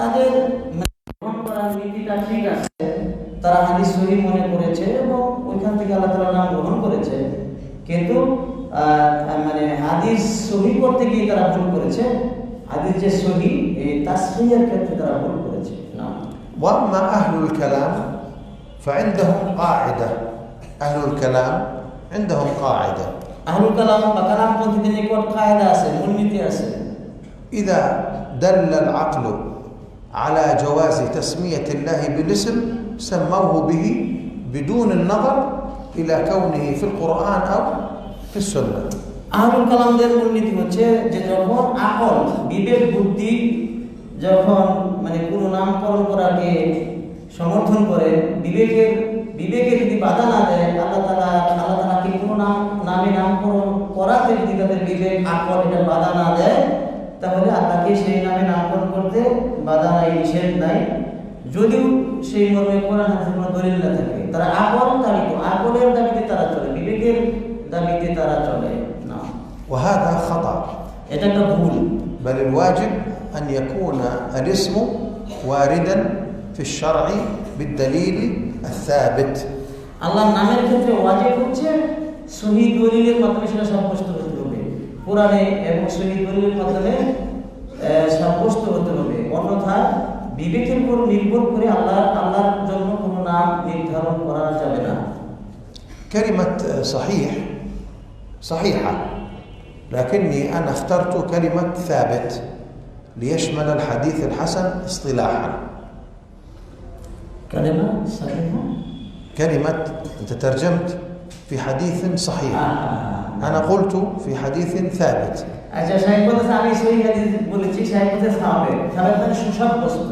তাদের গ্রহণ করার নীতিটা ঠিক আছে, তারা হাদিস সহিহ মনে করেছে এবং ওইখান থেকে আল্লাহ তাআলা নাম গ্রহণ করেছে, কিন্তু মানে হাদিস সহিহ করতে গিয়ে তারা ভুল করেছে। হাদিস যে সহিহ এই তাসহিহের ক্ষেত্রে তারা ভুল করেছে না। وأما أهل الكلام فعندهم قاعدة. أهل الكلام عندهم قاعدة. আহলুল কালাম বা কালামপন্থীদের নিকট কায়দা আছে, মূলনীতি আছে। إذا دل العقل على جواز تسمية الله بالاسم سموه به بدون النظر إلى كونه في القرآن أو في السنة. আহলুল কালামদের মূলনীতি হচ্ছে যে যখন আকল, বিবেক, বুদ্ধি যখন মানে কোনো নামকরণ করাকে সমর্থন করে, বিবেকে যদি বাধা না দেয়, আল্লাহ তাআলা কি কোনো নামে নামকরণ করাতে যদি তাদের বিবেক, আকল এটা বাধা না দেয়, তাহলে আল্লাহকে সেই নামে নামকরণ করতে বাধা নাই, নিষেধ নাই, যদিও সেই মর্মে কোরআন হাদিসের কোনো দলিল না থাকে। তারা আকলের দাবিতে তারা চলে, বিবেকের দাবিতে তারা চলে না। وهذا خطأ. এটা একটা ভুল। بل الواجب أن يكون الاسم واردا في الشرع بالدليل الثابت. আল্লাহর নামের ক্ষেত্রে ওয়াজিব হচ্ছে সহিহ দলিলের মাধ্যমে সেটা সাব্যস্ত হতে হবে, কোরআনে এবং সহিহ দলিলের মাধ্যমে সাব্যস্ত হতে হবে। অন্যথায় বিবেকের উপর নির্ভর করে আল্লাহর জন্য কোনো নাম নির্ধারণ করা যাবে না। كلمة صحيح صحيحة، لكني أنا اخترت كلمة ثابت ليشمل الحديث الحسن اصطلاحا. كلمة صحيحة، كلمة أنت ترجمت في حديث صحيح، أنا قلت في حديث ثابت. আচ্ছা, সাহেব বলতে আমি সহিহ হাদিস বলেছি, সাহেব বলতে সাবেত মানে সুসাব্যস্ত,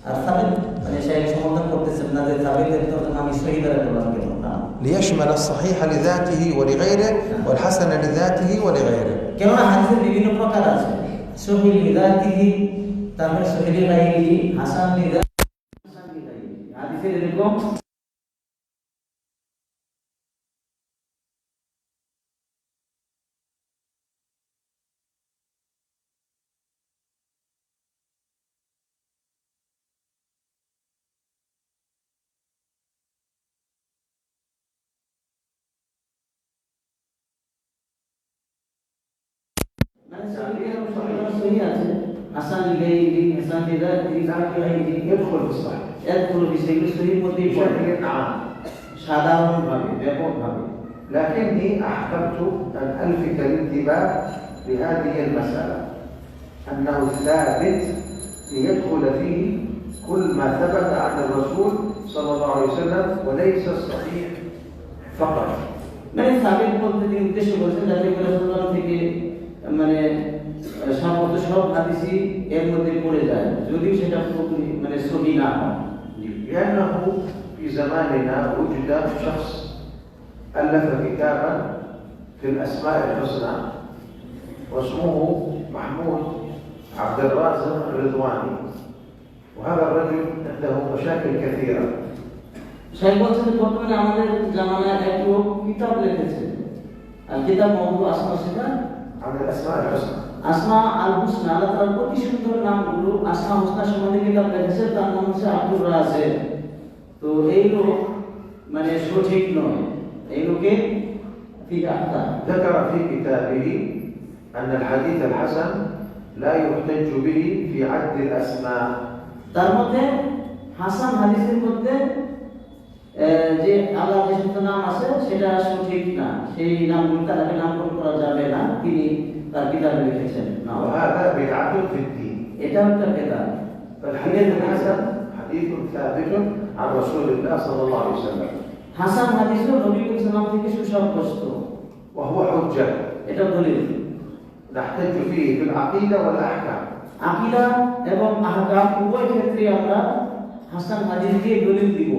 আর সাবেত মানে সাহেব সমর্থন করতেছেন না যে সাবেতের তর্জমা আমি সহিহ দ্বারা করলাম কেন না। ليشمل الصحيح لذاته ولغيره والحسن لذاته ولغيره. কেননা হাদিসের বিভিন্ন প্রকার আছে, সহিহ লিযাতিহি, তারপরে সহিহ লিগাইরিহি, হাসান লিযাতিহি, হাদিসের এরকম হাসান লিগাইরিহি, হাসান লিযাতিহি يدخل في الصحيح এরপর বিষয়গুলো সহিহ মধ্যে بشكل عام সাধারণভাবে, ব্যাপকভাবে। لكني أحببت أن ألفت الانتباه لهذه المسألة أنه ثابت ليدخل فيه كل ما ثبت عن الرسول صلى الله عليه وسلم وليس الصحيح فقط. মানে সাবেক বলতে তিনি উদ্দেশ্য বলছেন যাতে রাসূলুল্লাহ থেকে মানে সম্পূর্ণ সব হাদিসই এর মধ্যে পড়ে যায়, যদিও সেটা মানে সহিহ না হয়। لأنه في زماننا وجد شخص ألف كتابا في الأسماء الحسنى واسمه محمود عبد الرازق الرضواني، وهذا الرجل عنده مشاكل كثيرة. সাহেব বলছেন বর্তমানে আমাদের জামানায় এক লোক কিতাব লিখেছে, আর কিতাব মওদু আসমা সিফাত عن الأسماء الحسنى আসমা আল হুসনা, আল্লাহ তাআলার অতি সুন্দর নামগুলো আসমা হুসনা সম্বন্ধে কিতাব লিখেছে, তার নাম হচ্ছে আব্দুর রাজিক। তো এই লোক মানে সঠিক নয়, এই লোকে ফিহ আখতা। ذكر في كتابه أن الحديث الحسن لا يحتج به في عد الأسماء. তার মধ্যে হাসান হাদিসের মধ্যে যে আল্লাহর যে সমস্ত নাম আছে সেটা সঠিক না, সেই নামগুলো তাকে নামকরণ করা যাবে না, তিনি তার কিতাবে লিখেছেন না। وهذا بدعة في الدين. এটা একটা বেদাত। فالحديث الحسن حديث ثابت عن رسول الله صلى الله عليه وسلم হাসান হাদিসও নবী করিম সাল্লাল্লাহু আলাইহি ওয়াসাল্লাম থেকে সুসংবস্ত, وهو حجة এটা দলিল। نحتج فيه في العقيدة والأحكام. আকীদা এবং আহকাম উভয় ক্ষেত্রে আমরা হাসান হাদিস দিয়ে দলিল দিব।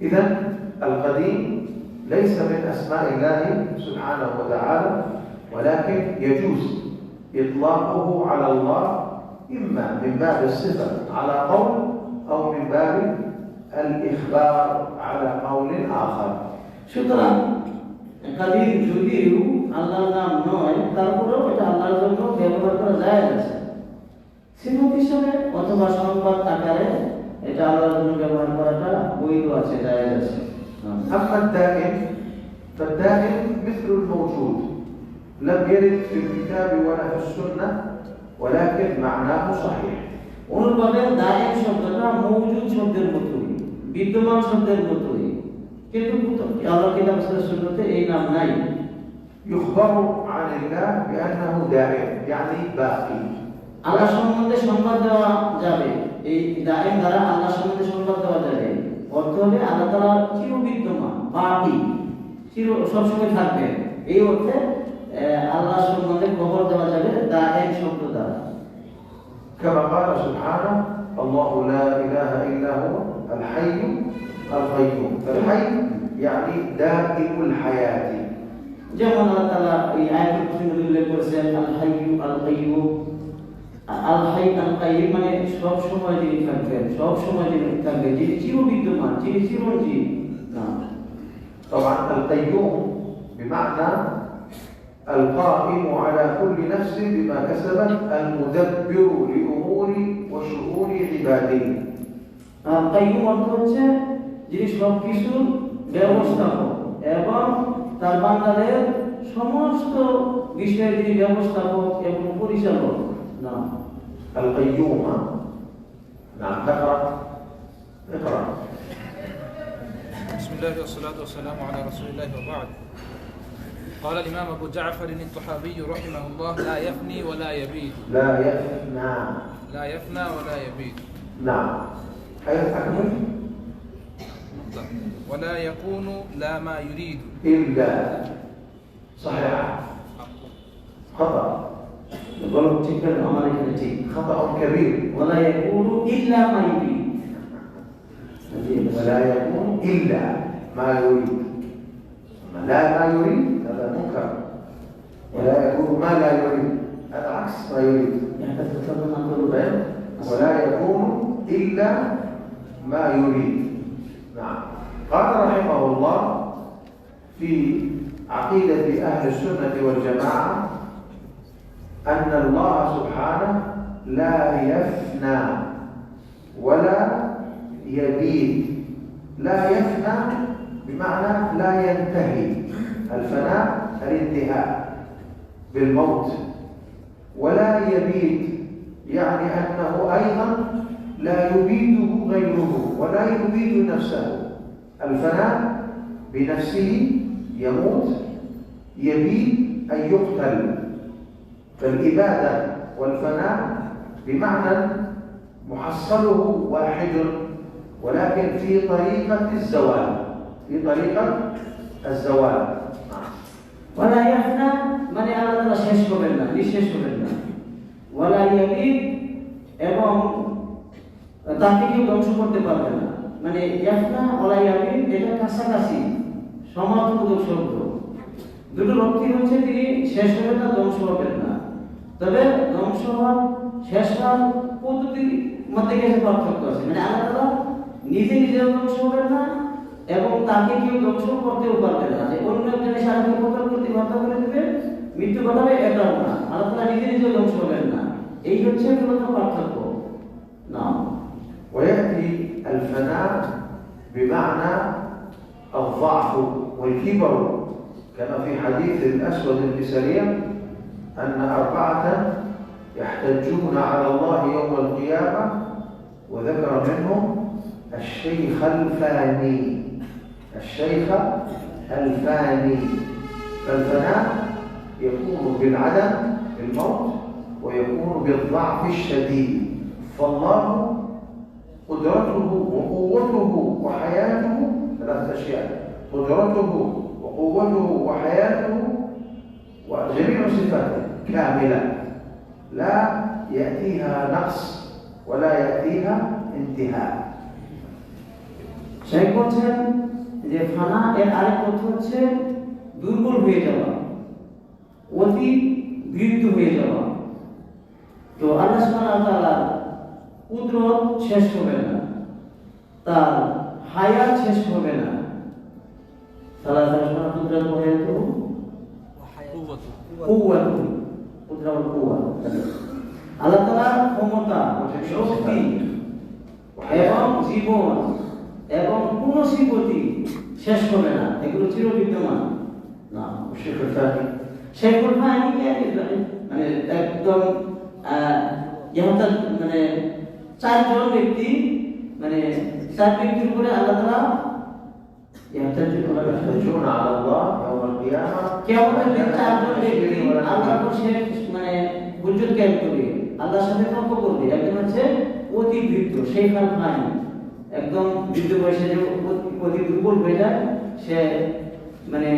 إذا القديم ليس من أسماء الله سبحانه وتعالى، ولكن يجوز إطلاقه على الله إما من باب الصفة على قول أو من باب الإخبار على قول آخر. সুতরাং কাদির যদিও আল্লাহর নাম নয়, তারপরেও এটা আল্লাহর জন্য ব্যবহার করা যায় আছে। সিফাত হিসেবে অথবা সংবাদ আকারে এটা আল্লাহর জন্য ব্যবহার করাটা বৈধ আছে, জায়েজ আছে। أما الدائم فالدائم مثل الموجود لم يرد في الكتاب ولا في السنة ولكن معناه صحيح. অনুরূপভাবে দায়েম শব্দটা মওজুদ শব্দের মতোই, বিদ্যমান শব্দের মতোই, কিন্তু আল্লাহর কিতাব সুন্নাতে এই নাম নাই। يخبر عن الله بأنه دائم يعني باقي. আল্লাহ সম্বন্ধে সংবাদ দেওয়া যাবে, এই দায়েম দ্বারা আল্লাহ সম্বন্ধে সংবাদ দেওয়া যাবে, অর্থ হবে আল্লাহ তাআলা চিরবিদ্যমান, বাকি, চির সবসময় থাকবেন, এই অর্থে আল্লাহ সম্বন্ধে খবর দেওয়া যাবে দায়েম শব্দ দ্বারা। كما قال سبحانه الله لا إله إلا هو الحي القيوم. فالحي يعني دائم الحياة. যেমন আল্লাহ তাআলা এই আয়াতুল কুরসিতে উল্লেখ করেছেন আল হাইয়্যু আল কাইয়্যুম। আল হাই আল কাইয়্যুম মানে সব সময় যিনি থাকবেন, সব সময় যিনি থাকবেন, যিনি চিরবিদ্যমান, যিনি চিরঞ্জীব। طبعا القيوم بمعنى القائم على كل نفس بما كسبت المدبر لأمور وشؤون عباده. কাইয়্যুম অর্থ হচ্ছে যিনি সবকিছুর ব্যবস্থাপক এবং তার বান্দাদের সমস্ত বিষয়ের যিনি ব্যবস্থাপক এবং পরিচালক। নাম القيوم. نعم اقرأ. بسم الله والصلاة والسلام على رسول الله وبعد. قال الإمام أبو جعفر الطحاوي رحمه الله لا يفني ولا يبيد. لا يفنى. لا يفنى ولا يبيد. نعم. أي أكمل. ولا يكون لا ما يريد. إلا. صحيح. خطأ. غلط تكر أمر كتير. خطأ كبير. ولا يكون إلا ما يريد. ولا يكون إلا ما يريد. لا ما يريد هذا منكر. ولا يكون ما لا يريد هذا عكس ما يريد. ولا يكون إلا ما يريد. نعم. قال رحمه الله في عقيدة أهل السنة والجماعة أن الله سبحانه لا يفنى ولا يبيد. لا يفنى بمعنى لا ينتهي، الفناء الانتهاء بالموت، ولا يبيد يعني أنه أيضا لا يبيده غيره ولا يبيد نفسه. الفناء بنفسه يموت، يبيد أن يقتل. فالإبادة والفناء بمعنى محصله واحد ولكن في طريقة الزوال، في طريقة الزوال. ولا يفنى মানে আল্লাহ তাআলা শেষ করবেন না, নিঃশেষ করবেন না। ওয়ালা ইয়াবিদ এবং তাকে কেউ ধ্বংস করতে পারবে না। মানে ইয়াফনা ওয়ালা ইয়াবিদ এটা কাছাকাছি সমার্থক শব্দ। দুটোর অর্থ হচ্ছে তিনি শেষ হবেন না, ধ্বংস হবেন না। তবে ধ্বংস হওয়ার শেষ হওয়ার পদ্ধতির মধ্যে কিছু পার্থক্য আছে। মানে আল্লাহ তাআলা নিজে নিজেও ধ্বংস হবেন না এবং তাকে কেউ ধ্বংস করতেও পারবে না, যে অন্য একজনের সাথে উপকার করতে বাধ্য করে দেবে, মৃত্যু ঘটাবে, এটাও না। আল্লাহ তাআলা নিজে নিজেও ধ্বংস হবেন না। এই হচ্ছে মূলত পার্থক্য। না ويأتي الفناء بمعنى الضعف والكبر كما في حديث الأسود بن سريع أن 4 يحتجون على الله يوم القيامة وذكر منهم الشيخ الفاني. الشيخ الفاني. فالفناء يكون بالعدم بالموت ويكون بالضعف الشديد. فالله قدرته وقوته وحياته 3 أشياء: قدرته وقوته وحياته وجميع صفاته كاملة لا يأتيها نقص ولا يأتيها انتهاء. শেখ বলছেন যে ফানা এর আরেক অর্থ হচ্ছে দুর্বল হয়ে যাওয়া, অতি বৃদ্ধ হয়ে যাওয়া। তো আল্লাহ সুবহানাহু ওয়া তাআলা কুদরত শেষ হবে না, তার হায়াত শেষ হবে না। সালাতুল্লাহ কুদরত হায়াতু কুওয়াতু কুদরত কুওয়া। আল্লাহ তাআলার ক্ষমতা শক্তি এবং জীবন এবং কোন সিপতি শেষ হবে না, এগুলো চিরবিদ্যমান। না, শেখুল ফানি মানে একদম মানে চারজন ব্যক্তি, মানে চার ব্যক্তির উপরে আল্লাহ তাআলা يحتجون على الله يوم القيامة কিয়ামতের দিন চারজন ব্যক্তি আল্লাহর কাছে মানে হুজ্জত কায়েম করবে, আল্লাহর সাথে তর্ক করবে। একজন হচ্ছে অতি বৃদ্ধ, শেখুল ফানি, একদম বৃদ্ধ বয়সে যে অতি দুর্বল হয়ে যায়, সে মানে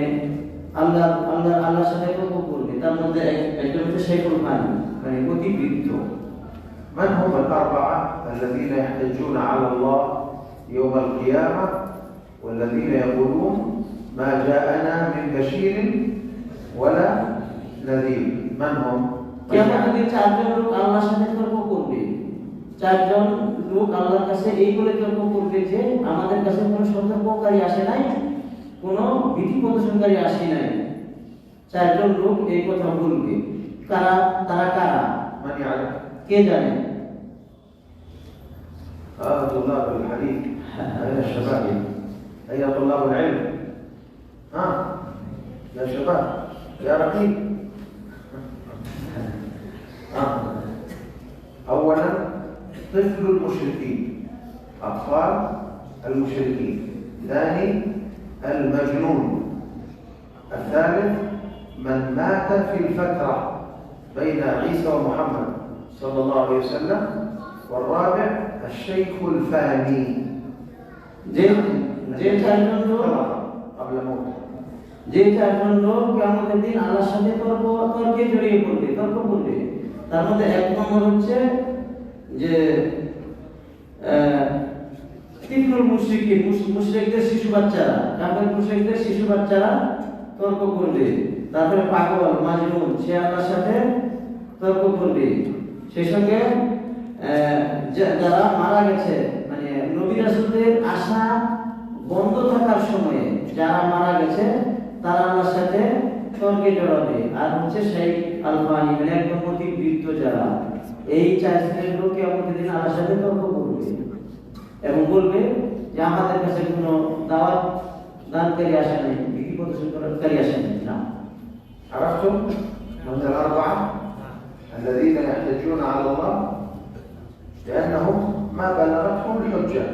আল্লাহর সাথে তর্ক করবে। তার মধ্যে একজন হচ্ছে শেখুল ফানি, মানে অতি বৃদ্ধ। من هم الأربعة الذين يحتجون على الله يوم القيامة والذين يقولون ما جاءنا من بشير ولا نذير؟ من هم؟ কিয়ামতের দিন চারজন লোক আল্লাহর সাথে তর্ক করবে। চারজন লোক আল্লাহর কাছে এই বলে তর্ক করবে যে আমাদের কাছে কোনো সতর্ককারী আসে নাই, কোনো বিধি প্রদর্শনকারী আসে নাই। চারজন লোক এই কথা বলবে। তারা কারা? من يعرف؟ কে জানে? طلاب الحديث. أين الشباب؟ أين طلاب العلم؟ ها يا شباب يا رقيب. أولا طفل المشركين، أطفال المشركين. ثاني المجنون. الثالث من مات في الفترة بين عيسى ومحمد صلى الله عليه وسلم. والرابع الشيخ الفاني যে চারজন লোক قبل موته. কিয়ামতের দিন আল্লাহর সাথে তর্কে জড়িয়ে পড়বে, তর্ক করবে। তার মধ্যে এক নম্বর হচ্ছে যে তিফলুল মুশরিকিন, মুশরিকদের শিশু বাচ্চারা, কাফের মুশরিকদের শিশু বাচ্চারা তর্ক করবে। তারপরে পাগল মাজনুন, সে আল্লাহর সাথে তর্ক করবে। সেই সঙ্গে যারা মারা গেছে, মানে নবী রাসূলদের আশা বন্ধ থাকার সময়ে যারা মারা গেছে তারা আল্লাহর সাথে তর্কে জড়াবে। আর হচ্ছে সেই আলফানি, মানে একদম অতি বৃদ্ধ যারা, এই চার শ্রেণীর লোক কিয়ামতের দিন আল্লাহর সাথে তর্ক করবে এবং বলবে যে আমাদের কাছে কোনো দাওয়াত দানকারী আসে নাই, বিধি প্রদর্শনকারী আসে নাই। না, عرفتم من الأربعة الذين يحتجون على الله لأنهم ما بلغتهم الحجة؟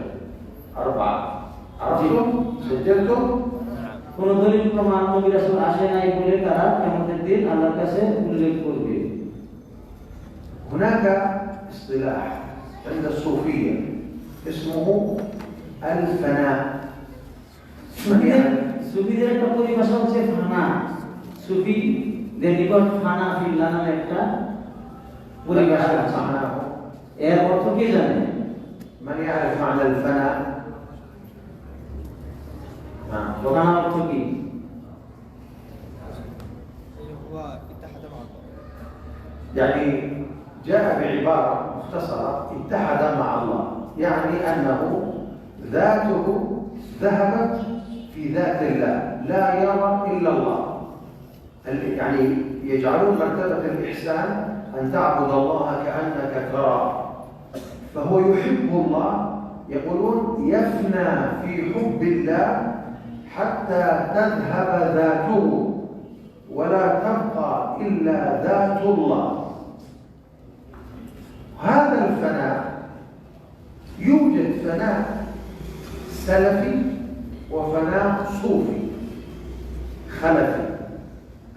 أربعة. عرفتم؟ سجلتم؟ কোন দলিল প্রমাণ নবী রাসূল আসে নাই বলে তারা কিয়ামতের দিন আল্লাহর কাছে উল্লেখ করবে। هناك اصطلاح عند الصوفية اسمه الفناء. সুফিদের একটা পরিভাষা হচ্ছে ফানা। সুফিদের নিকট ফানা ফিল্লাহ নামে একটা পরিভাষা আছে। এর অর্থ কি জানে? من يعرف معنى الفناء؟ ফানা অর্থ কি? هو اتحد مع الله. يعني جاء بعبارة مختصرة اتحد مع الله، يعني أنه ذاته ذهبت في ذات الله، لا يرى إلا الله. يعني يجعلون مرتبة الإحسان أن تعبد الله كأنك تراه، فهو يحب الله. يقولون يفنى في حب الله حتى تذهب ذاته ولا تبقى إلا ذات الله. هذا الفناء يوجد فناء سلفي وفناء صوفي خلفي.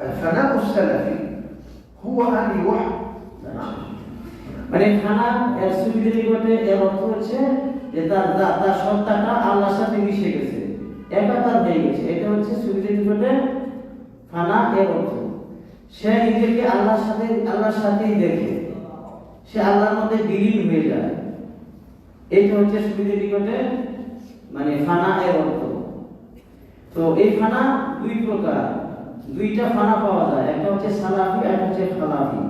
الفناء السلفي هو أن يوحد. মানে ফানা এর সুফিদের নিকটে এর অর্থ হচ্ছে যে তার সত্তাটা আল্লাহর সাথে মিশে গেছে, একাকার হয়ে গেছে। এটা হচ্ছে সুফিদের নিকটে ফানা এর অর্থ। সে নিজেকে আল্লাহর সাথেই দেখে, সে আল্লাহর মধ্যে বিলীন হয়ে যায়। এটা হচ্ছে সুফিদের নিকটে মানে ফানা এর অর্থ। তো এই ফানা দুই প্রকার, দুইটা ফানা পাওয়া যায়, একটা হচ্ছে সালাফি আর একটা হচ্ছে খালাফি।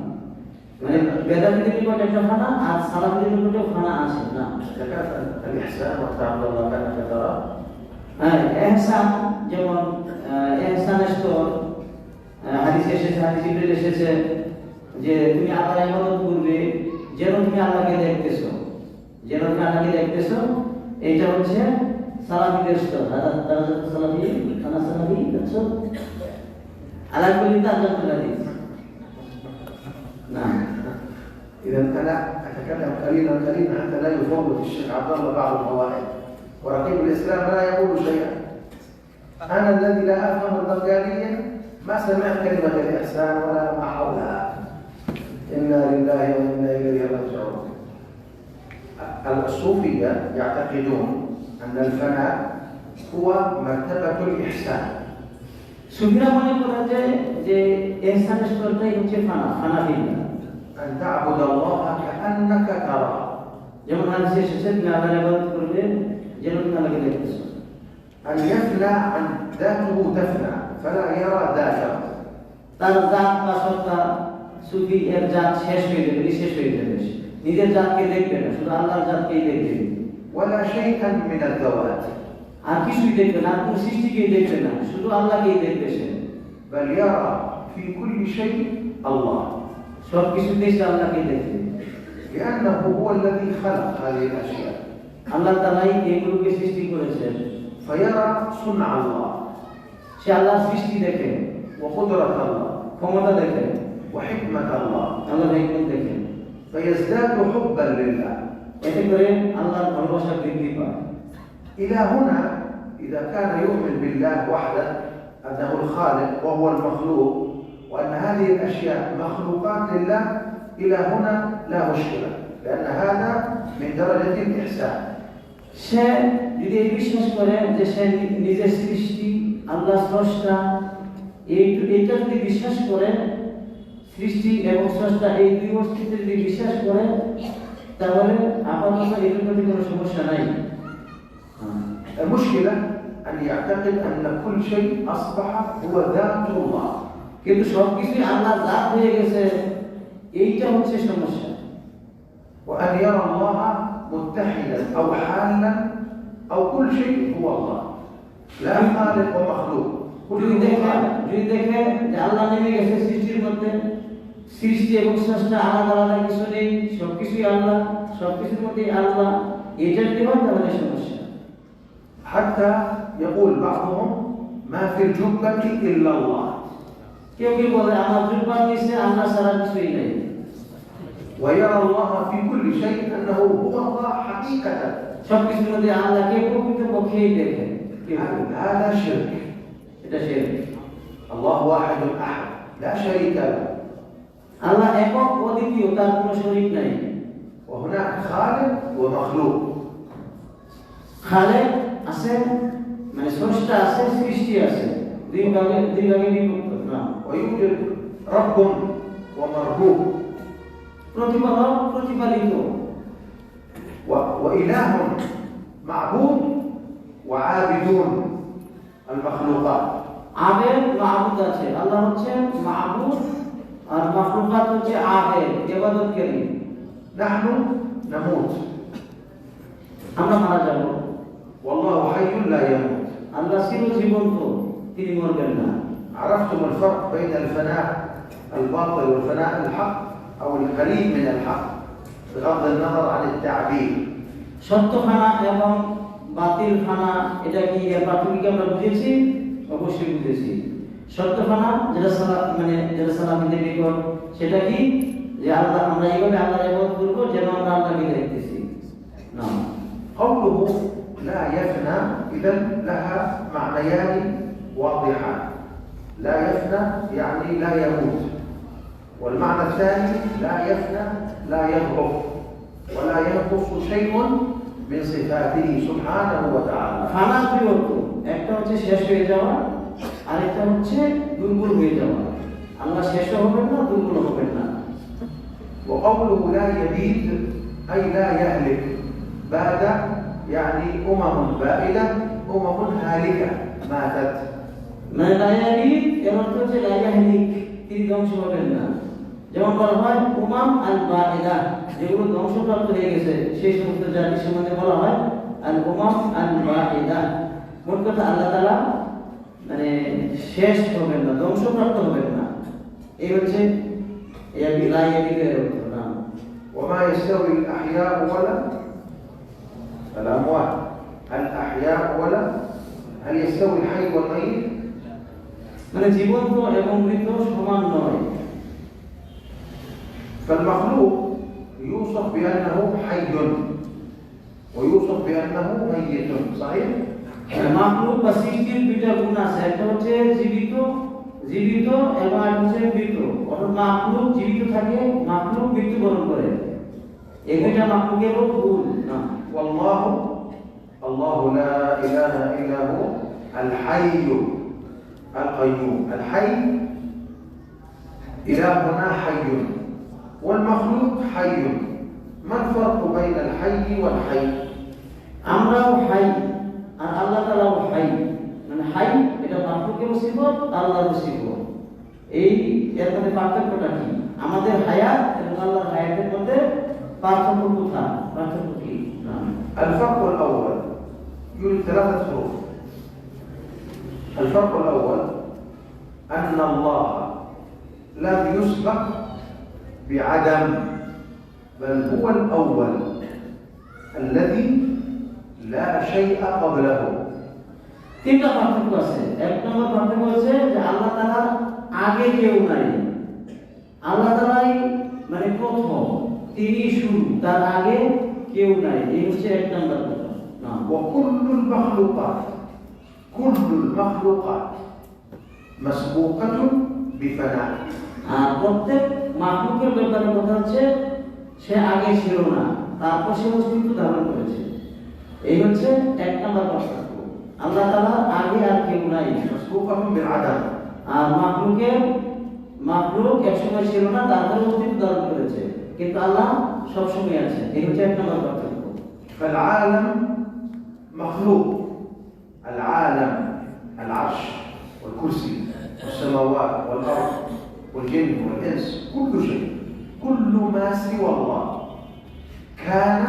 মানে বেদান্তের নিকট একটা ফানা আর সালাফিদের নিকটও ফানা আছে। না, الإحسان وتعبد الله كأنك تراه. হ্যাঁ, ইহসান, যেমন ইহসানের স্তর হাদিসে এসেছে, হাদিসে এসেছে যে তুমি আল্লাহর ইবাদত করবে যেন তুমি আল্লাহকে দেখতেছো। টাকাকে দেখতেছো, এটা হচ্ছে সালাফিদের স্তর। তারা সালাফি, আনা সালাফি, দেখছো? আলা কুল্লি তাজাতুল হাদিস। نعم. إذا أنا أتكلم قليلا حتى لا يفوت الشيخ عبد الله بعض الفوائد، ورقيب الإسلام لا يقول شيئا. أنا الذي لا أفهم البنغالية ما سمعت كلمة الإحسان ولا ما حولها. إنا لله وإنا إليه راجعون. الصوفية يعتقدون أن الفناء هو مرتبة الإحسان. সুফিরা মনে করে যে ইহসানের স্তরটাই হচ্ছে ফানা বিল্লাহ। أن تعبد الله كأنك تراه. যেমন হাদিসে এসেছে তুমি আল্লাহর ইবাদত করবে যেন তুমি আল্লাহকে দেখতেছো। أن يفنى عن ذاته تفنى فلا يرى ذاته. তার জাত বা সত্তা সুফি এর জাত শেষ হয়ে যাবে, নিঃশেষ হয়ে যাবে। নিজের জাতকে দেখবে না, শুধু আল্লাহর জাতকেই দেখবে। ولا شيئا من الذوات. আর কিছুই দেখবে না, আর কোনো সৃষ্টিকেই দেখবে না, শুধু আল্লাহকেই দেখবে সে। بل يرى في كل شيء الله. সব কিছুতেই সে আল্লাহকেই দেখবে। لأنه هو الذي خلق هذه الأشياء. আল্লাহ তাআলাই এগুলোকে সৃষ্টি করেছেন। فيرى صنع الله সে আল্লাহর সৃষ্টি দেখে, وقدرة الله ক্ষমতা দেখে, وحكمة الله. আল্লাহর হিকমত দেখে। فيزداد حبا لله. এতে করে আল্লাহর ভালোবাসা বৃদ্ধি পায়। إلى هنا إذا كان يؤمن بالله وحده أنه الخالق وهو المخلوق وأن هذه الأشياء مخلوقات لله، إلى هنا لا مشكلة، لأن هذا من درجة الإحسان. সে যদি এই বিশ্বাস করে যে সে নিজের সৃষ্টি, আল্লাহ স্রষ্টা, এইটা যদি বিশ্বাস করে, সৃষ্টি এবং স্রষ্টা এই দুই বস্তুতে যদি বিশ্বাস করে, তাহলে আপাতত এটার প্রতি কোনো সমস্যা নাই। المشكلة أن يعتقد أن كل شيء أصبح هو ذات الله. কিন্তু সবকিছু আল্লাহর জাত হয়ে গেছে, এইটা হচ্ছে সমস্যা। وأن يرى الله متحدا أو حالا أو كل شيء هو الله، لا خالق ومخلوق. যদি দেখে যে আল্লাহ নেমে গেছে সৃষ্টির মধ্যে, সৃষ্টি এবং স্রষ্টা আলাদা আলাদা কিছু নেই, সবকিছুই আল্লাহ, সবকিছুর মধ্যে আল্লাহ, এটা যদি হয় তাহলে সমস্যা। حتى يقول بعضهم ما في الجبة إلا الله. কেউ কেউ বলে আমার জুব্বার নিচে আল্লাহ ছাড়া কিছুই নেই। ويرى الله في كل شيء أنه هو الله حقيقة. সবকিছুর মধ্যে আল্লাহকে প্রকৃতপক্ষেই দেখে। هذا شرك. এটা শিরক। الله واحد أحد لا شريك له، আল্লাহ একক অদ্বিতীয়, তার কোনো শরীক নাই। وهناك خالق ومخلوق. খালেক আছে, মানে স্রষ্টা আছে, সৃষ্টি আছে, দুই ভাগে বিভক্ত না। ويوجد رب ومربوب. প্রতিপালক, প্রতিপালিত। وإله معبود وعابدون المخلوقات. আবেদ মাবুদ আছে, আল্লাহ হচ্ছে মাবুদ আর মাখলুকাত হচ্ছে আবেদ, ইবাদতকারী। نحن نموت আমরা মারা যাব, والله حي لا يموت. আল্লাহ চিরজীবন্ত, তিনি মরবেন না। عرفتم الفرق بين الفناء الباطل والفناء الحق أو القريب من الحق بغض النظر عن التعبير. সত্য খানা এবং বাতিল খানা, এটা কি এর প্রাথমিক আমরা বুঝেছি? অবশ্যই বুঝেছি। সত্য খানা যেটা সালাফিদের নিকট, সেটা কি যে আল্লাহ, আমরা এইভাবে আল্লাহর ইবাদত করব যেন আমরা আল্লাহকে দেখতেছি না। قوله لا يفنى إذا لها معنيان واضحان. لا يفنى يعني لا يموت، والمعنى الثاني لا يفنى لا يضعف ولا ينقص شيء من صفاته سبحانه وتعالى. খানার দুই অর্থ, একটা হচ্ছে শেষ হয়ে যাওয়া, আরেকটা হচ্ছে দুর্বল হয়ে যাওয়া। আল্লাহ শেষ হবেন না, দুর্বল হবেন না। وقوله لا يبيد أي لا يهلك. باد يعني بائدة هالكة ماتت. মানে লায়াহিক এর অর্থ হচ্ছে লায়াহিক, তিনি ধ্বংস হবেন না। যেমন বলা হয় আল বাইদা, যেগুলো ধ্বংসপ্রাপ্ত হয়ে গেছে সেই সমস্ত জাতির সম্বন্ধে বলা হয় আল আল বাইদা। মোট কথা আল্লাহ তাআলা মানে শেষ হবেন না, ধ্বংসপ্রাপ্ত হবেন না। এই হচ্ছে লায়াহিকের অর্থ। না وما يستوي الأحياء ولا الأموات هل أحياء ولا هل يستوي الحي والميت؟ মানে জীবন্ত এবং মৃত সমান নয়। فالمخلوق يوصف بأنه حي ويوصف بأنه ميت صحيح؟ মাখলুক বা সৃষ্টির দুইটা গুণ আছে, একটা হচ্ছে জীবিত জীবিত এবং একটা হচ্ছে মৃত। অর্থাৎ মাখলুক জীবিত থাকে, মাখলুক মৃত্যুবরণ করে, এই দুইটা মাখলুকের গুণ না। والله الله لا إله إلا هو الحي القيوم. الحي إلهنا حي والمخلوق حي. ما الفرق بين الحي والحي؟ আমরাও হাই আর আল্লাহ তাআলাও হাই। মানে হাই এটা মাখলুকের সিফত, আল্লাহর সিফত। এই এর মধ্যে পার্থক্যটা কি? আমাদের হায়াত এবং আল্লাহর হায়াতের মধ্যে পার্থক্য কোথায়? পার্থক্য কি? না, الفرق الأول يوجد ثلاثة فروق. الفرق الأول أن الله لم يسبق بعدم بل هو الأول الذي لا شيء قبله. তিনটা পার্থক্য আছে। এক নম্বর পার্থক্য হচ্ছে যে আল্লাহ তাআলা আগে কেউ নাই, আল্লাহ তাআলাই মানে প্রথম, তিনি শুরু, তার আগে কেউ নাই। এই হচ্ছে এক নম্বর কথা। না, وكل المخلوقات مسبوقة بفناء. আর প্রত্যেক মাখলুকের ব্যাপারে কথা হচ্ছে সে আগে ছিল না, তারপর সে অস্তিত্ব ধারণ করেছে। এই হচ্ছে এক নম্বর পার্থক্য। আল্লাহ তাআলা আগে আর কেউ নাই, مسبوقة بالعدم. আর মাখলুক একসময় ছিল না, তারপরে অস্তিত্ব ধারণ করেছে, কিন্তু আল্লাহ সবসময় আছে। এই হচ্ছে এক নম্বর পার্থক্য। فالعالم مخلوق. العالم العرش والكرسي والسماوات والأرض والجن والإنس كل شيء، كل ما سوى الله كان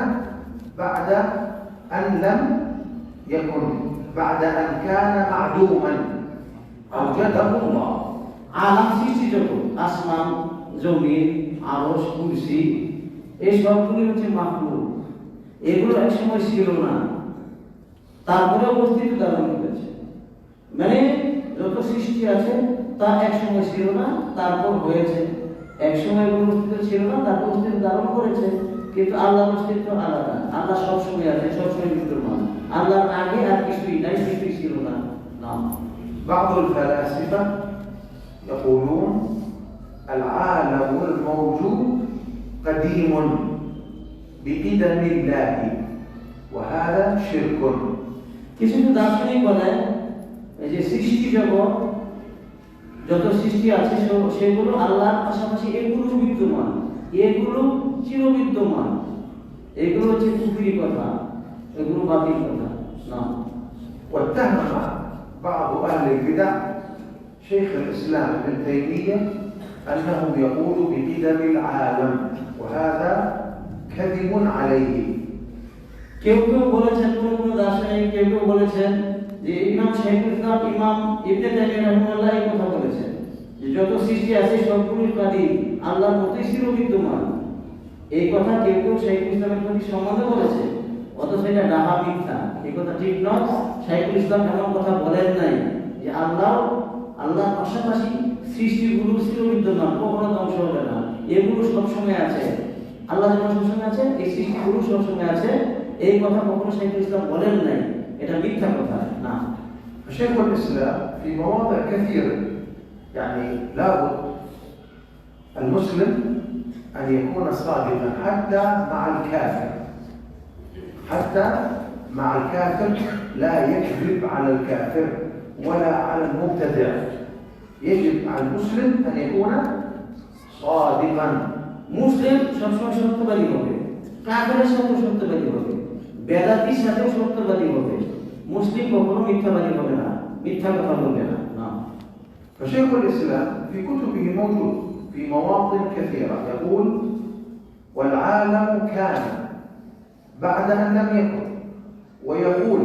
بعد أن لم يكن، بعد أن كان معدوما أوجده الله. আলাম সৃষ্টি জগৎ, আসমান, জমিন, আরশ, কুরসি, এই সবগুলি হচ্ছে মাখলুক। এগুলো একসময় ছিল না, তারপরে অস্তিত্ব ধারণ করেছে। মানে যত সৃষ্টি আছে তা একসময় ছিল না, তারপর হয়েছে। একসময় কোনো অস্তিত্ব ছিল না, তারপর অস্তিত্ব ধারণ করেছে। কিন্তু আল্লাহর অস্তিত্ব আলাদা। আল্লাহ সবসময় আছে, সবসময় বিদ্যমান। আল্লাহর আগে আর কিছুই নাই, কিছুই ছিল না। না, بعض الفلاسفة يقولون العالم الموجود قديم بقدم الله وهذا شرك. কিছু দার্শনিক বলেন এই যে সৃষ্টি জগৎ, যত সৃষ্টি আছে সেগুলো আল্লাহর পাশাপাশি এগুলো বিদ্যমান, এগুলো চিরবিদ্যমান। এগুলো হচ্ছে কুফরি কথা, এগুলো বাতিল কথা। না, واتهم بعض أهل البدع شيخ الإسلام ابن تيمية أنه يقول بقدم العالم وهذا كذب عليه. কেউ কেউ বলেছেন, কোন দার্শনিক কেউ কেউ বলেছেন যে ইমাম শাইখুল ইসলাম ইমাম ইবনে তাইমিয়া রাহিমাহুল্লাহ এই কথা বলেছেন যে যত সৃষ্টি আছে সবগুলোই কাদিম, আল্লাহর মতই চিরবিদ্যমান। এই কথা কেউ কেউ শাইখুল ইসলামের প্রতি সম্বন্ধে বলেছে, অথচ এটা ডাহা মিথ্যা। এই কথা ঠিক নয়। শাইখুল ইসলাম এমন কথা বলেন নাই যে আল্লাহর পাশাপাশি সৃষ্টিগুলো চিরবিদ্যমান, কখনো ধ্বংস হবে না, এগুলো সবসময় আছে। আল্লাহ যেমন সবসময় আছে, এই সৃষ্টিগুলো সবসময় আছে। এই কথা কখনো শাইখুল ইসলাম বলেন নাই, এটা মিথ্যা কথা। না, شيخ الإسلام في مواضع كثيرة يعني لابد المسلم أن يكون صادقا حتى مع الكافر، حتى مع الكافر لا يكذب على الكافر ولا على المبتدع. يجب على المسلم أن يكون صادقا. মুসলিম সবসময় সত্যবাদী হবে, কাফেরের সাথে সত্যবাদী হবে, বেদাতির সাথে সত্যবাদী হবে। মুসলিম কখনো মিথ্যাবাদী হবে না, মিথ্যা কথা বলবে না। না, فشيخ الإسلام في كتبه موجود في مواطن كثيرة يقول والعالم كان بعد أن لم يكن، ويقول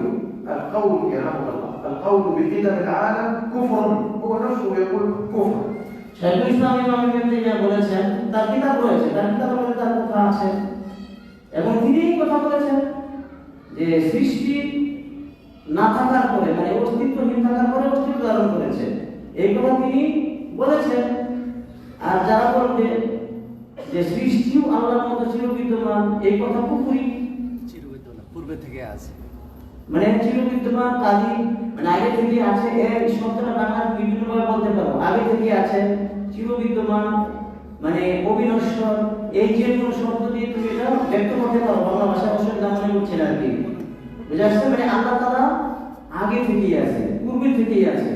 القول يرحمه الله القول بقدم العالم كفر، هو نفسه يقول كفر. শাইখুল ইসলাম ইমাম ইবনে তাইমিয়া বলেছেন, তার কিতাব রয়েছে, তার কিতাবের মধ্যে তার কথা আছে এবং তিনি এই কথা বলেছেন যে সৃষ্টি না থাকার পরে মানে অস্তিত্বহীন থাকার পরে অস্তিত্ব ধারণ করেছে, এই কথা তিনি বলেছেন। আর যারা বলবে যে সৃষ্টিও আল্লাহর মতো চিরবিদ্যমান, এই কথা কুফরি। চিরবিদ্যমান পূর্বে থেকে আছে, মানে চিরবিদ্যমান কাজী মানে আগে থেকে আছে, এর শব্দটা বাংলা বিভিন্নভাবে বলতে পারো। আগে থেকে আছে, চিরবিদ্যমান মানে অবিনশ্বর, এই যে কোনো শব্দ দিয়ে তুমি এটা ব্যক্ত করতে পারো। বাংলা ভাষা অবশ্যই না মনে করছে না আর কি, বুঝে আসছে? মানে আল্লাহ তাআলা আগে থেকেই আছে, পূর্বে থেকেই আছে,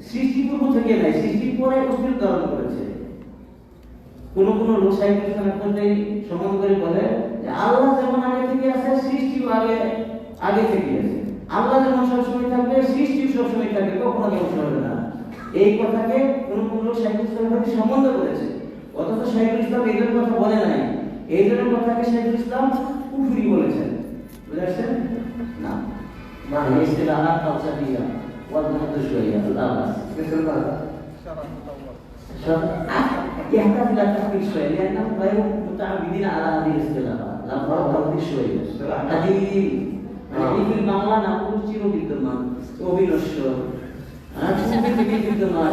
সৃষ্টি পূর্ব থেকে নাই, সৃষ্টির পরে অস্তিত্ব ধারণ করেছে। কোন কোন লোক সাহিত্যের সাথে সম্বন্ধ করে বলে যে আল্লাহ যেমন আগে থেকে আছে, সৃষ্টিও আগে থেকে আছে। আল্লাহ যেমন সবসময় থাকবে, সৃষ্টিও সবসময় থাকবে, কখনো ধ্বংস হবে না। এই কথাকে কোন কোন লোক সাহিত্যের সাথে সম্বন্ধ করেছে, অথচ শাইখুল ইসলাম এই ধরনের কথা বলে নাই। এই ধরনের কথাকে শাইখুল ইসলাম কুফরি বলেছেন, বুঝেছেন না? মানে ইসতিলাহাত তাওসাফিয়া ওয়াল মুহাদ্দিসিয়া আল্লাহ مثل ماذا؟ يحتاج الى تحقيق شويه لانهم غير متعودين على هذه الاصطلاحات، لابد توضيح شويه. قديم يعني في البغلة نقول চিরবিদ্যমান, অবিনশ্বর, চিরবিদ্যমান,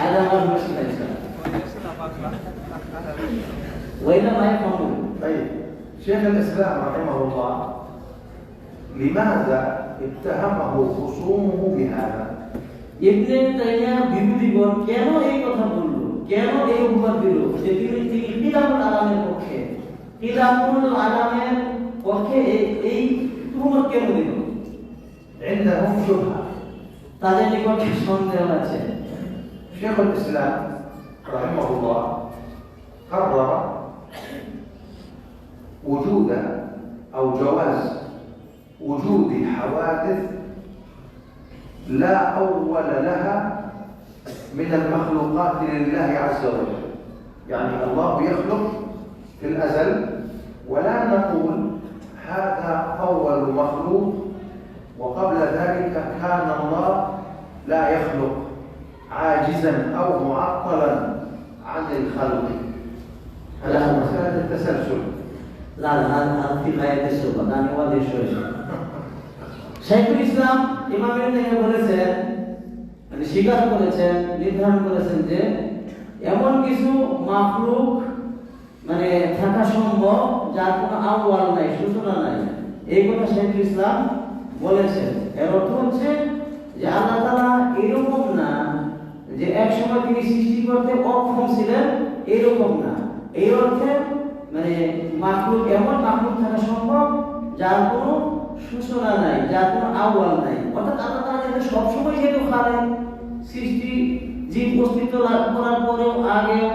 هذا هو المشكله. وإلا ما يفهمون. طيب شيخ الإسلام رحمه الله لماذا اتهمه خصومه بهذا؟ ইবনে তাইমিয়া বিরোধীগণ কেন এই কথা বলল, কেন এই অপবাদ দিল যে তিনি কিলামুল আলামের পক্ষে, কিলামুল আলামের পক্ষে এই তুহমত কেন দিল? عندهم شبهة. তাদের নিকট সন্দেহ আছে। شيخ الإسلام رحمه الله قرر وجود أو جواز وجود حوادث لا أول لها من المخلوقات لله عز وجل. يعني الله يخلق في الأزل ولا نقول هذا أول مخلوق وقبل ذلك كان الله لا يخلق عاجزا أو معطلا عن الخلق. هذا مسألة التسلسل. لا هذا في غاية الشبهة، يعني واضح شوية. শাইখুল ইসলাম ইমাম ইবনে তাইমিয়া বলেছেন, মানে স্বীকার করেছেন, নির্ধারণ করেছেন যে এমন কিছু মাখলুক মানে থাকা সম্ভব যার কোনো আউয়াল নাই, সূচনা নাই, এই কথা শাইখুল ইসলাম বলেছেন। এর অর্থ হচ্ছে যে আল্লাহ তাআলা এরকম না যে এক সময় তিনি সৃষ্টি করতে অক্ষম ছিলেন, এরকম না। এই অর্থে মানে মাখলুক এমন মাখলুক থাকা সম্ভব যার কোনো সূচনা নাই, যার কোনো আউয়াল নাই। অর্থাৎ আল্লাহ তাআলা যেহেতু সবসময় যেহেতু খালেক, সৃষ্টি জীব অস্তিত্ব লাভ করার পরেও আগেও,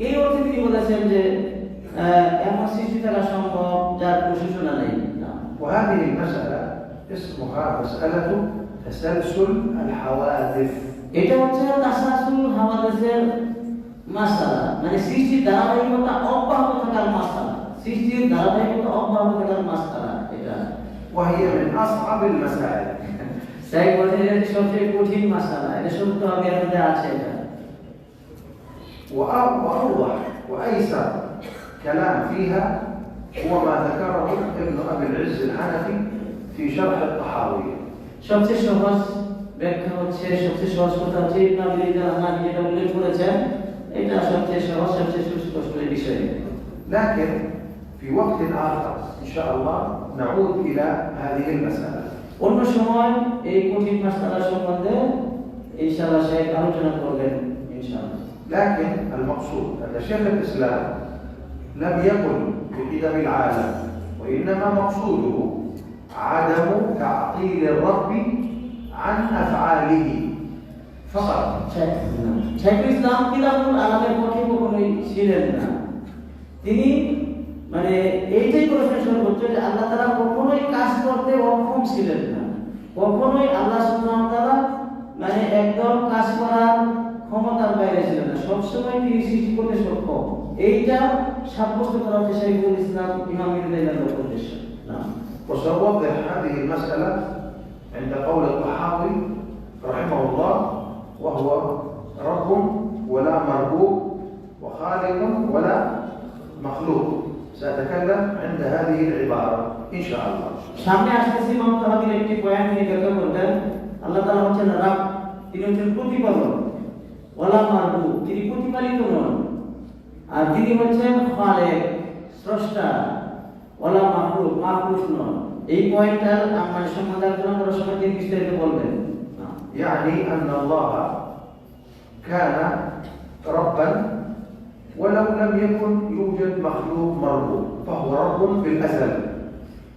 এই অর্থে তিনি বলেছেন যে এমন সৃষ্টি থাকা সম্ভব যার কোনো সূচনা নেই। وهذه المسألة اسمها مسألة تسلسل الحوادث. এটা হচ্ছে তাসাসুল হাওয়াদিসের মাসআলা, মানে সৃষ্টির ধারাবাহিকতা অব্যাহত থাকার মাসআলা, সৃষ্টির ধারাবাহিকতা অব্যাহত থাকার মাসআলা এটা। وهي من أصعب المسائل. তাই বলতে এটা সবচেয়ে কঠিন মাসআলা, এটা সত্য হবে আমাদের আছে এটা। وأوضح وأيسر كلام فيها هو ما ذكره ابن أبي العز الحنفي في شرح الطحاوي. সবচেয়ে সহজ ব্যাখ্যা হচ্ছে, সবচেয়ে সহজ কথা হচ্ছে ইবনে আবি আল-হানাফি যেটা উল্লেখ করেছেন, এটা সবচেয়ে সহজ, সবচেয়ে সুস্পষ্ট বিষয়। لكن في وقت آخر إن شاء الله نعود إلى هذه المسألة. অন্য সময় এই কঠিন মাসআলা সম্বন্ধে ইনশাআল্লাহ শেখ আলোচনা করবেন ইনশাআল্লাহ। لكن المقصود أن شيخ الإسلام لم يقل بقدم العالم، وإنما مقصوده عدم تعطيل الرب عن أفعاله فقط. শাইখুল ইসলাম কিলামুল আলামের পক্ষে কখনোই ছিলেন না। তিনি মানে এইটাই করেছেন সর্বোচ্চ যে আল্লাহ তাআলা কখনোই কাজ করতে অক্ষম ছিলেন না, কখনোই আল্লাহ সুবহানাহু ওয়া তাআলা মানে একদম কাজ করার ক্ষমতার বাইরে ছিলেন না, সবসময় তিনি সৃষ্টি করতে সক্ষম। এইটা সাব্যস্ত করা হচ্ছে শাইখুল ইসলাম ইমাম ইবনে তাইমিয়ার উদ্দেশ্য। وسأوضح هذه المسألة عند قول الطحاوي رحمه الله وهو رب ولا مربوب وخالق ولا مخلوق. سأتكلم عند هذه العبارة إن شاء الله. সামনে আসতেছি ইমাম তাহাবির একটি পয়েন্ট নিয়ে ব্যাখ্যা করবেন। আল্লাহ তাআলা হচ্ছেন রাব, তিনি হচ্ছেন প্রতিপালক। ওয়ালা মারবু, তিনি প্রতিপালিত নন। আর তিনি হচ্ছেন খালেক, স্রষ্টা। ওয়ালা মাখলুক, মাখলুক নন। এই পয়েন্টটা আমরা সম্বন্ধে আলোচনা করার সময় তিনি বিস্তারিত বলবেন। يعني أن الله كان ربا ولو لم يكن يوجد مخلوق مربوب فهو رب في الأزل.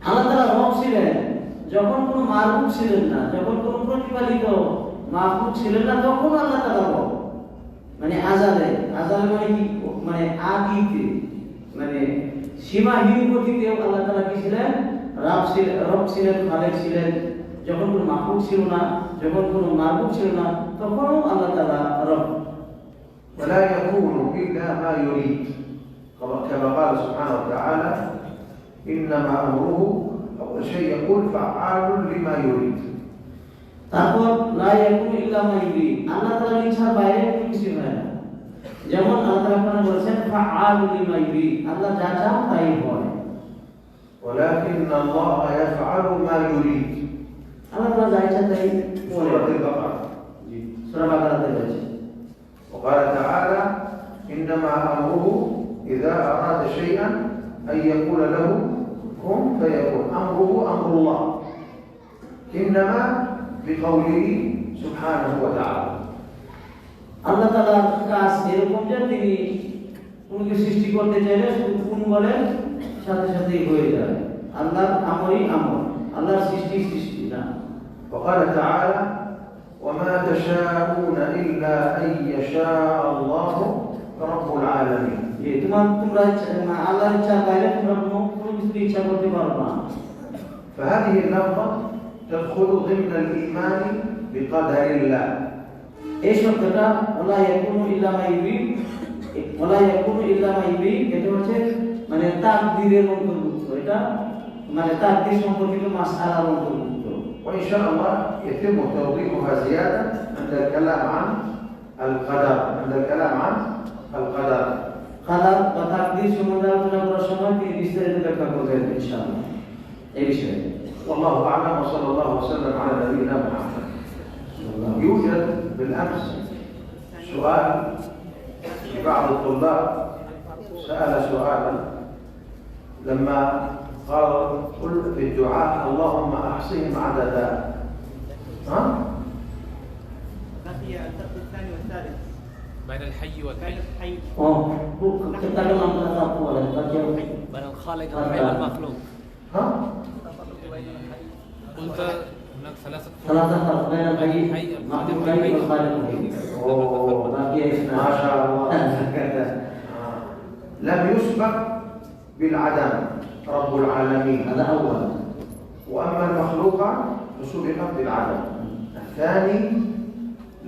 আল্লাহ তাআলা রব ছিলেন যখন কোনো মারবুব ছিলেন না, যখন কোনো প্রতিপালিত মাখলুক ছিলেন না, তখন আল্লাহ তাআলা রব। মানে আজালে, আজালে মানে কি, মানে আদিতে, মানে সীমাহীন গতিতেও আল্লাহ তাআলা কি ছিলেন? রব ছিলেন, খালেক ছিলেন। যখন কোনো মাখলুক ছিল না, যখন কোনো মারবুব ছিল না, তখনও আল্লাহ তাআলা রব। ولا يكون إلا ما يريد كما قال سبحانه وتعالى إنما أمره أول شيء يقول فعال لما يريد. তারপর লা ইয়াকুনু ইল্লা মা ইউরিদ, আল্লাহ তাআলার ইচ্ছার বাইরে কোনো কিছু হয় না। যেমন আল্লাহ তাআলা কোরআনে বলেছেন ফাআলু লিমা ইউরিদ, আল্লাহ যা চান তাই হয়। ولكن الله يفعل ما يريد. আল্লাহ তাআলা যা ইচ্ছা তাই করে। سورة البقرة. সূরা বাকারাতে রয়েছে। وقال تعالى إنما أمره إذا أراد شيئا أن يقول له كن فيكون. أمره أمر الله إنما بقوله سبحانه وتعالى. আল্লাহ তাআলার কাজ এরকম যে তিনি কোনো কিছু সৃষ্টি করতে চাইলে শুধু কোন বলেন, সাথে সাথেই হয়ে যায়। আল্লাহর আমরই আমর, আল্লাহর সৃষ্টি সৃষ্টি না। وقال تعالى وما تشاءون إلا أن يشاء الله رب العالمين. যে তোমরা আল্লাহর ইচ্ছার বাইরে তোমরা কোনো কিছু ইচ্ছা করতে পারো না। فهذه اللفظة تدخل ضمن الإيمان بقدر الله. এই শব্দটা ওয়ালা ইয়াকুনু ইল্লা মা ইউরিদ, ওয়ালা ইয়াকুনু ইল্লা মা ইউরিদ, এটা হচ্ছে মানে তাকদীরের অন্তর্ভুক্ত। এটা মানে তাকদীর সম্পর্কিত মাসআলার অন্তর্ভুক্ত। وإن شاء الله يتم توضيحها زيادة عند الكلام عن القدر. عند الكلام عن القدر. কাদার বা তাকদীর সম্বন্ধে আলোচনা করার সময় তিনি বিস্তারিত ব্যাখ্যা করবেন ইনশাআল্লাহ এই বিষয়ে। والله أعلم وصلى الله وسلم على نبينا محمد. يوجد بالأمس سؤال لبعض الطلاب، سأل سؤالا لما قال قل في الدعاء اللهم أحصهم عددا. ها؟ بقي الفرق الثاني والثالث بين الحي بين والحي. الحي kita dalam bahasa boleh baca بين الخالق وبين المخلوق. ها؟ قلت هناك ثلاثة salah satu bayan bagi الحي makhluk القادر baik والحي. berkhaliq. Bagi Islam. ما شاء الله. لم يسبق بالعدم رب العالمين. Ada awal. وأما المخلوقات فسبقت بالعدم. الثاني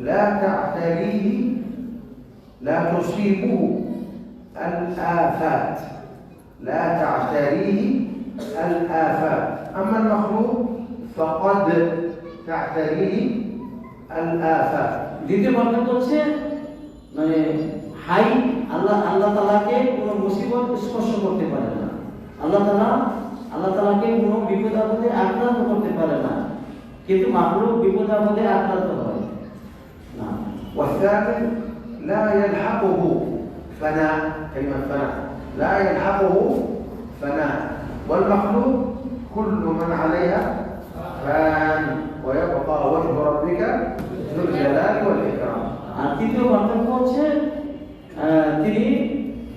لا تعتريه، لا تصيبه الآفات، لا تعتريه الآفات. أما المخلوق فقد تعتريه الآفات. দ্বিতীয় বর্ণনা করছে মানে হাই আল্লাহ তাআলাকে কোনো মুসিবত স্পর্শ করতে পারে না। আল্লাহ তাআলাকে কোনো বিপদ আপদে আক্রান্ত করতে পারে না, কিন্তু মাখলুক বিপদ আপদে আক্রান্ত হয় না। والثالث لا يلحقه فناء. كلمة فناء لا يلحقه فناء. والمخلوق كل من عليها فان ويبقى وجه ربك ذو الجلال والإكرام. আর তৃতীয় পার্থক্য হচ্ছে তিনি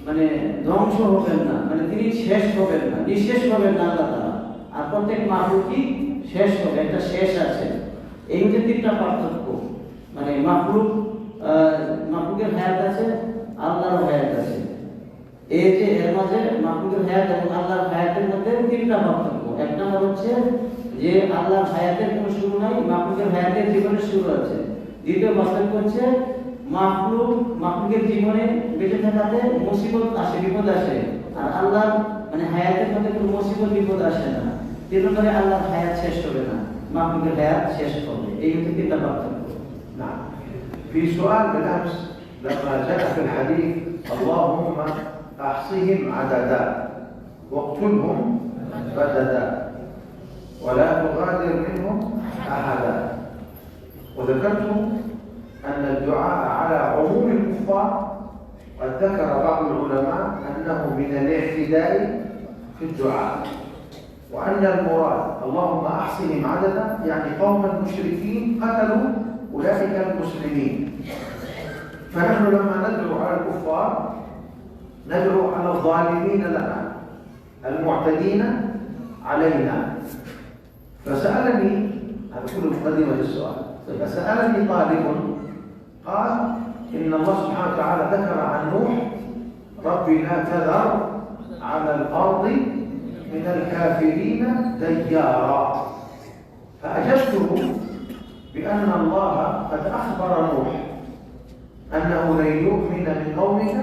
মানে ধ্বংস হবেন না, মানে তিনি শেষ হবেন না, নিঃশেষ হবেন না আল্লাহ তাআলা। আর প্রত্যেক মাখলুকই শেষ হবে, একটা শেষ আছে। এই হচ্ছে তিনটা পার্থক্য। মানে মাখলুকের হায়াত আছে, আল্লাহর হায়াত আছে। এই যে এর মাঝে মাখলুকের হায়াত এবং আল্লাহর হায়াতের মধ্যে তিনটা পার্থক্য। এক নম্বর হচ্ছে যে আল্লাহর হায়াতের কোনো শুরু নাই, মাখলুকের হায়াতের জীবনের শুরু আছে। দ্বিতীয় পার্থক্য হচ্ছে মাখলুকের জীবনে বেঁচে থাকাতে মুসিবত আসে, বিপদ আসে, আর আল্লাহ মানে হায়াতের মধ্যে কোনো মুসিবত বিপদ আসে না। তিন নম্বরে আল্লাহর হায়াত শেষ হবে না, মাখলুকের হায়াত শেষ হবে। এই হচ্ছে তিনটা পার্থক্য। نعم. في سؤال بالأمس لما جاء في الحديث اللهم أحصهم عددا واقتلهم بددا ولا تغادر منهم أحدا. وذكرت أن الدعاء على عموم الكفار قد ذكر بعض العلماء أنه من الاعتداء في الدعاء، وأن المراد اللهم أحصهم عددا يعني قوما مشركين قتلوا أولئك المسلمين. فنحن لما ندعو على الكفار ندعو على الظالمين لنا المعتدين علينا. فسألني، هذا كله مقدمة السؤال، فسألني طالب قال إن الله سبحانه وتعالى ذكر عن نوح ربي لا تذر على الأرض من الكافرين ديارا. فأجبته بأن الله قد أخبر نوح أنه لن يؤمن من قومك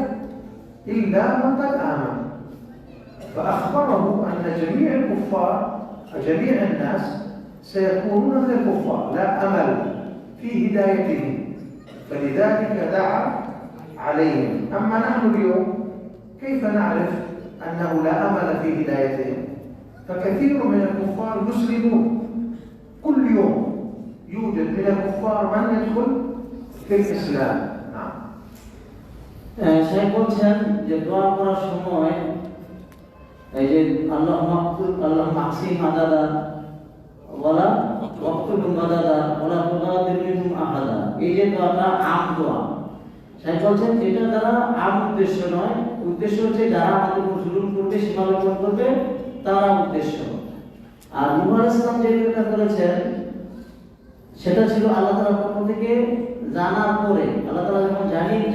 إلا من قد آمن، فأخبره أن جميع الكفار جميع الناس سيكونون من الكفار لا أمل في هدايتهم، فلذلك دعا عليهم. أما نحن اليوم كيف نعرف أنه لا أمل في هدايتهم؟ فكثير من الكفار مسلمون، كل يوم يوجد من الكفار من يدخل في الإسلام. نعم. শেখ বলছেন যে দোয়া করার সময় এই যে আল্লাহ মাকসিম আদাদা ওয়ালা ওয়াক্তুলুম আদাদা ওয়ালা তুগাদির মিনহুম আহাদা, এই যে দোয়াটা আম দোয়া, শেখ বলছেন এটা দ্বারা আম উদ্দেশ্য নয়, উদ্দেশ্য হচ্ছে যারা আমাদের উপর জুলুম করবে, সীমা লঙ্ঘন করবে তারা উদ্দেশ্য। আর নূহ আলাইহিস সালাম যে কথা করেছেন সেটা ছিল আল্লাহ তাআলার পক্ষ থেকে জানার পরে, আল্লাহ তাআলা যখন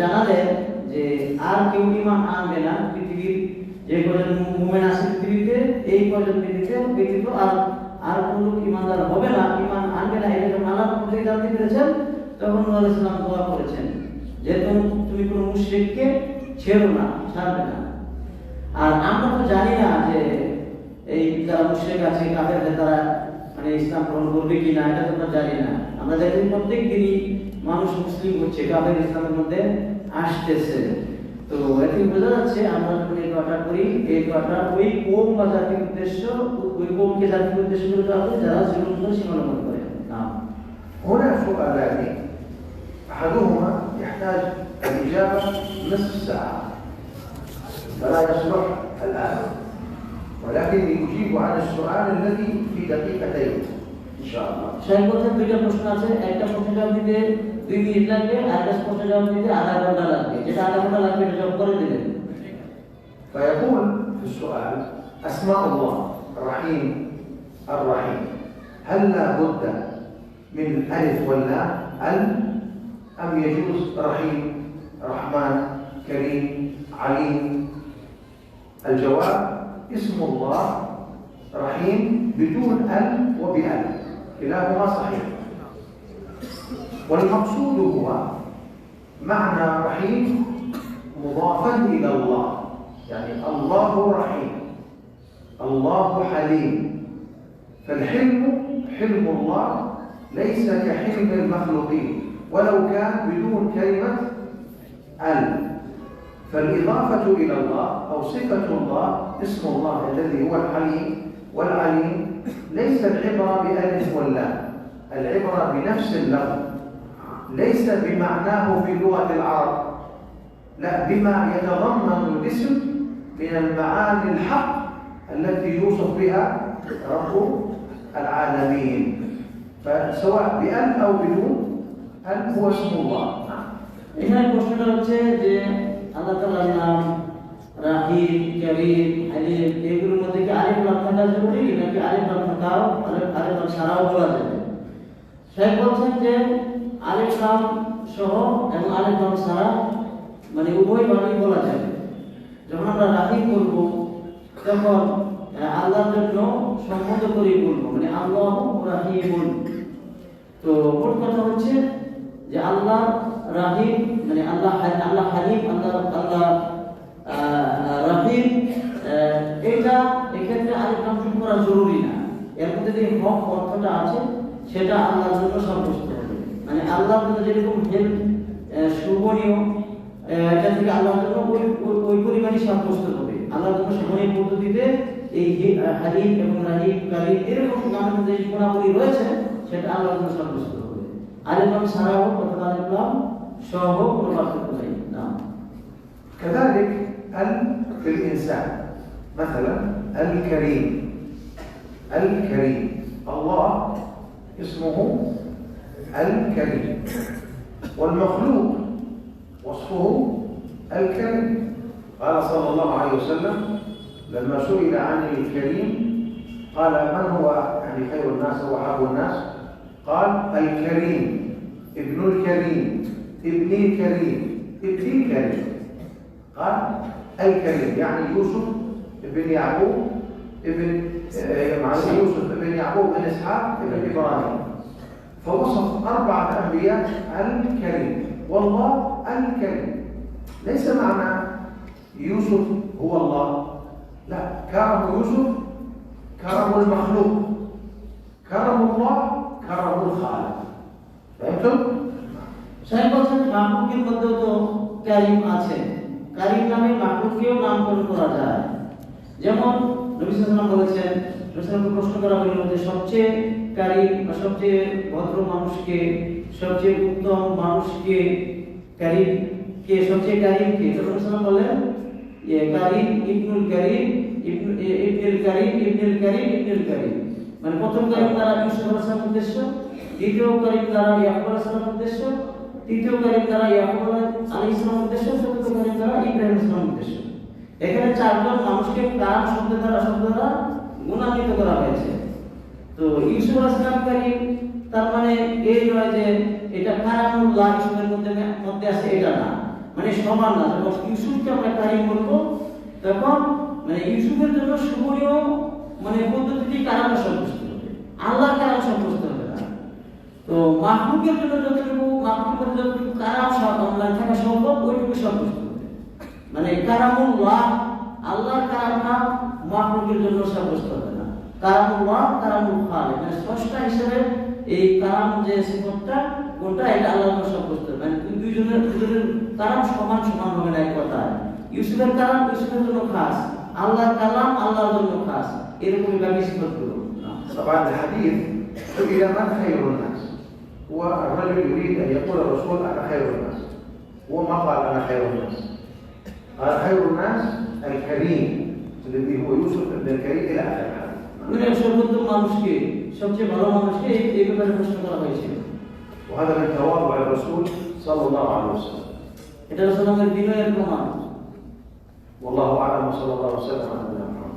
জানালেন যে আর কেউ ঈমান আনবে না পৃথিবীর, যে কজন মুমিন আছে পৃথিবীতে এই কজন পৃথিবীতে ব্যতীত আর কোন লোক ঈমানদার হবে না, ঈমান আনবে না, এটা যখন আল্লাহর পক্ষ থেকে জানতে পেরেছেন তখন নূহ আলাইহিস সালাম দোয়া করেছেন যে তুমি কোন মুশরিককে ছেড়ো না, ছাড়বে না। আর আমরা তো জানি না যে এই যারা মুশরিক আছে কাফের তারা মানে ইসলাম গ্রহণ করবে কিনা, এটা তো আমরা জানি না। আমরা দেখি প্রত্যেক দিনই মানুষ মুসলিম হচ্ছে, কাফের ইসলামের মধ্যে আসতেছে। তো এটি বোঝা যাচ্ছে আমরা যখন এই দোয়াটা করি, এই দোয়াটা ওই কওম বা জাতির উদ্দেশ্য, ওই কওমকে জাতির উদ্দেশ্য করে দেওয়া হয় যারা জুলুম করে সীমা লঙ্ঘন করে। هنا سؤالان، أحدهما يحتاج الإجابة نصف ساعة فلا يصلح الآن، ولكن يجيب عن السؤال الذي في دقيقتين إن شاء الله. শেখ বলছেন দুইটা প্রশ্ন আছে, একটা প্রশ্ন জবাব দিতে 2 মিনিট লাগবে, আর একটা প্রশ্ন জবাব দিতে আধা ঘন্টা লাগবে, যেটা আধা ঘন্টা লাগবে এটা জবাব করে দিবেন। فيقول في السؤال أسماء الله الرحيم الرحيم هل لا بد من الألف واللام أم يجوز رحيم رحمن كريم عليم؟ الجواب اسم الله رحيم بدون ال وبال، كلاهما صحيح. والمقصود هو معنى رحيم مضافا إلى الله، يعني الله رحيم الله حليم. فالحلم حلم الله ليس كحلم المخلوقين ولو كان بدون كلمة ال. فالإضافة إلى الله أو صفة الله اسم الله الذي هو الحليم والعليم ليس العبرة بألف واللام، العبرة بنفس اللفظ، ليس بمعناه في لغة العرب، لا بما يتضمن الاسم من المعاني الحق التي يوصف بها رب العالمين. فسواء بأل أو بدون أل هو اسم الله. এখানে প্রশ্নটা হচ্ছে যে আল্লাহ তাআলার নাম রাহিম, কারীম, আলিম এগুলোর মধ্যে কি আলিফ লাম থাকা জরুরি নাকি আলিফ লাম থাকাও আলিফ লাম ছাড়াও বলা যাবে? শেখ বলছেন যে আলিফ লাম সহ এবং আলিফ লাম ছাড়া মানে উভয় বানাই বলা যাবে। যখন আমরা রাহিম বলবো তখন আল্লাহর জন্য সম্বোধ করে বলবো, মানে আল্লাহু রাহিমুন। তো মোট কথা হচ্ছে যে আল্লাহ রাহিম মানে আল্লাহ হালিম, আল্লাহ রাহিম, এটা এক্ষেত্রে আলিফ লাম যোগ করা জরুরি না। এর মধ্যে যে হক অর্থটা আছে সেটা আল্লাহর জন্য সাব্যস্ত হবে, মানে আল্লাহর জন্য যেরকম হেল্প শোভনীয় এটা থেকে আল্লাহর জন্য ওই পরিমাণই সাব্যস্ত হবে। আল্লাহর জন্য সময় পদ্ধতিতে এই হালিম এবং রাহিম কারিম এরকম নামের যে গুণাবলী রয়েছে সেটা আল্লাহর জন্য সাব্যস্ত হবে। আলিফলাম ছাড়া হোক অথবা আলিফলাম সহ হোক কোনো পার্থক্য নেই না। كذلك في الإنسان مثلا الكريم، الكريم الله اسمه الكريم، والمخلوق وصفه الكريم. قال صلى الله عليه وسلم لما سئل عن الكريم قال من هو يعني خير الناس وأحب الناس؟ قال الكريم ابن الكريم ابن الكريم ابن الكريم. قال الكريم يعني يوسف ابن يعقوب ابن يوسف ابن يعقوب بن إسحاق ابن إبراهيم، فوصف 4 أنبياء الكريم، والله الكريم. ليس معنى يوسف هو الله، لا، كرم يوسف كرم المخلوق، كرم الله كرم الخالق. فهمتم؟ সাহেব বলছেন মাহবুবের মধ্যে তো কারিম আছে, কারিম নামে মাহবুবকেও নামকরণ করা যায়। যেমন নবী সাল্লাল্লাহু আলাইহি ওয়াসাল্লাম বলেছেন, রাসূলকে প্রশ্ন করা হলো যে সবচেয়ে কারিম বা সবচেয়ে ভদ্র মানুষকে, সবচেয়ে উত্তম মানুষকে, কারিম কে, সবচেয়ে কারিম কে? রাসূল সাল্লাল্লাহু আলাইহি ওয়াসাল্লাম বললেন কারিম ইবনুল কারিম ইবনুল কারিম ইবনুল কারিম ইবনুল কারিম। মানে প্রথম কারিম দ্বারা ইউসুফ আলাইহিস সালামের উদ্দেশ্য, দ্বিতীয় কারিম দ্বারা ইয়াকুব আলাইহিস সালামের উদ্দেশ্য, তৃতীয় কারিম দ্বারা ইয়াকুব আলাইহিস সালামের উদ্দেশ্য, চতুর্থ কারিম দ্বারা ইব্রাহিম আলাইহিস সালামের উদ্দেশ্য। এখানে 4 জন মানুষকে কারাম শব্দ দ্বারা গুণান্বিত করা হয়েছে। তো ইউসুফ আলাইহিস সালাম কারিম তার মানে এই নয় যে এটা কারামুল্লাহ ইউসুফের মধ্যে আছে, এটা না, মানে সমান না। যখন ইউসুফকে আমরা কারিম বলবো তখন মানে ইউসুফের জন্য সুবরীয় মানে পদ্ধতিতে কারাম সাব্যস্ত হবে, আল্লাহর কারাম সাব্যস্ত হবে না। তো মাহবুবের জন্য যতটুকু কারাম থাকা সম্ভব ওইটুকু সাব্যস্ত হবে। মানে কারামুল্লাহ আল্লাহর কারামটা মাহবুবের জন্য সাব্যস্ত হবে না। কারামুল্লাহ কারামুল খালিক, মানে স্রষ্টা হিসেবে এই কারাম যে সিফতটা কোনটা এটা আল্লাহর জন্য সাব্যস্ত হবে। মানে দুইজনের কারাম সমান হবে না। এক কথায় ইউসুফের কারাম ইউসুফের জন্য খাস, আল্লাহর কালাম আল্লাহর জন্য খাস, এরকমই ভাবে সিফতগুলো। طبعا الحديث سئل من خير الناس، والرجل يريد ان يقول الرسول انا خير الناس، هو ما قال انا خير الناس، قال خير الناس الكريم الذي هو يوسف ابن الكريم الى اخر الحديث. মানে সর্বোত্তম মানুষকে, সবচেয়ে ভালো মানুষকে এই ব্যাপারে প্রশ্ন করা হয়েছিল। وهذا من تواضع الرسول صلى الله عليه وسلم. এটা রাসূলের বিনয়ের প্রমাণ। والله اعلم وصلى الله وسلم على نبينا محمد.